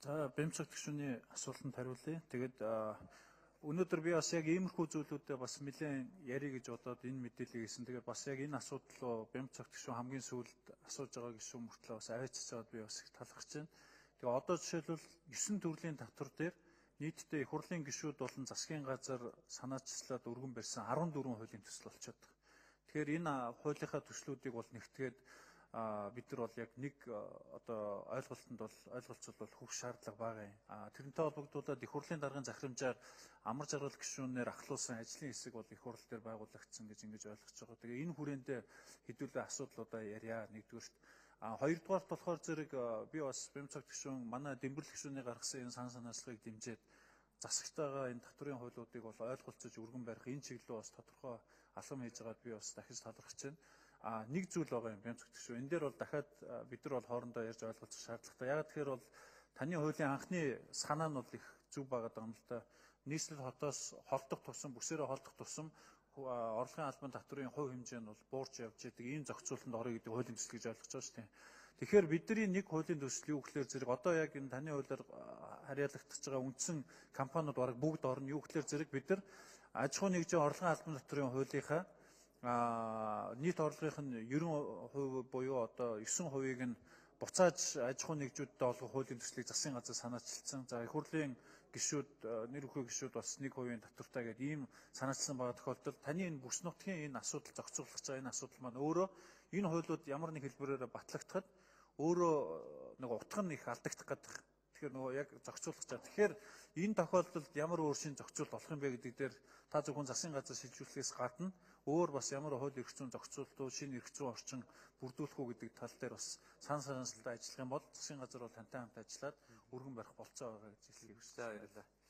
За бэмцэг гишүүний асуултанд хариулъя. Тэгээд өнөөдөр би бас яг иймэрхүү зүйлүүдэд бас нэлээд ярих гэж бодоод энэ мэдээллийг хийсэн. Тэгээд бас яг энэ асуудал руу бэмцэг гишүүн хамгийн сүүлд асууж байгаа гишүүн мөртлөө бас аваачиж байгаад би бас их талархаж байна. Тэгээд одоо жишээлбэл 9 төрлийн татвар дээр нийтдээ их хурлын гишүүд болон засгийн газар санаачслаад өргөн барьсан 14 хуулийн төсөл болчиход байна. Тэгэхээр энэ хуулийнхаа төслүүдийг бол нэгтгээд бид нар бол яг нэг одоо ойлголцол бол хүрэх шаардлага бага юм. Тэрнтэй холбогдуулаад их хурлын даргын захирамжаар амар жаргал гишүүнээр ахлуулсан ажлын хэсэг бол их хурл дээр байгуулагдсан гэж ингэж ойлгож байгаа. Тэгээ энэ хүрээндээ хэдүүлээ асуудлуудаа ярья. Нэгдүгээрт хоёрдугаарт болохоор зэрэг би бас бэмцэг гишүүн манай Дэмбэрэл гишүүний гаргасан энэ санаачлалыг дэмжиж засагтайгаа энэ татврын хуулиудыг бол ойлголцож өргөн барих энэ чиглэлөө бас тодорхой алхам хийж байгаад би бас дахиж талархаж байна. Нэг зүйл байгаа юм бэмцэгдэх шүү. Энэ дээр бол дахиад бид нар бол хоорондоо ярьж ойлголцох шаардлагатай. Яг тэгэхээр бол таны хуулийн анхны санаа нь бол их зөв байгаад байгаа юм л да. Нийслэл хотоос холдох тусам, бүсээрээ холдох тусам орлогын албан татврын хувь хэмжээ нь бол буурч явж байгаа. Ийм зохицуулалтанд орё гэдэг хуулийн төсөл гэж ойлгож байгаа шүү дээ. Тэгэхээр бидний нэг хуулийн төсөл юу гэхээр зэрэг одоо яг энэ таны хуулиар харьяалагдчихж байгаа үндсэн компаниуд бараг бүгд орно. Юу гэхээр зэрэг бид нар аж ахуй нэгжийн орлогын албан татврын хуулийнхаа нийт орлогынх нь 90% буюу одоо 9%-ийг нь буцааж аж ахуй нэгжүүдтэй олгох хуулийн төслийг засгийн газар санаачилсан. За их хурлын гишүүд, нэр бүхий гишүүд бас 1% татвартай гэдэг ийм санаачилсан байгаа тохиолдолд таны энэ бүс нутгийн энэ асуудал зохицуулах за энэ асуудал маань өөрөө энэ хуулиуд ямар нэг хэлбэрээр батлагдахад өөрөө нэг утга нь их алдагдах гэдэг. Тэгэхээр нөгөө яг зохицуулах за. Тэгэхээр энэ тохиолдолд ямар өөр шин зохицуулалт болох юм бэ гэдэг дээр та зөвхөн засгийн газар шилжүүлэхээс гадна өөр бас ямар хууль эрх зүйн зохицуулалтууд, шинэ эрх зүйн орчин бүрдүүлэх үү гэдэг тал дээр бас санаасалтай ажиллах юм бол засгийн газар бол тантай хамт ажиллаад өргөн барих болцоо байгаа гэж хэлхийг хүсэж байна.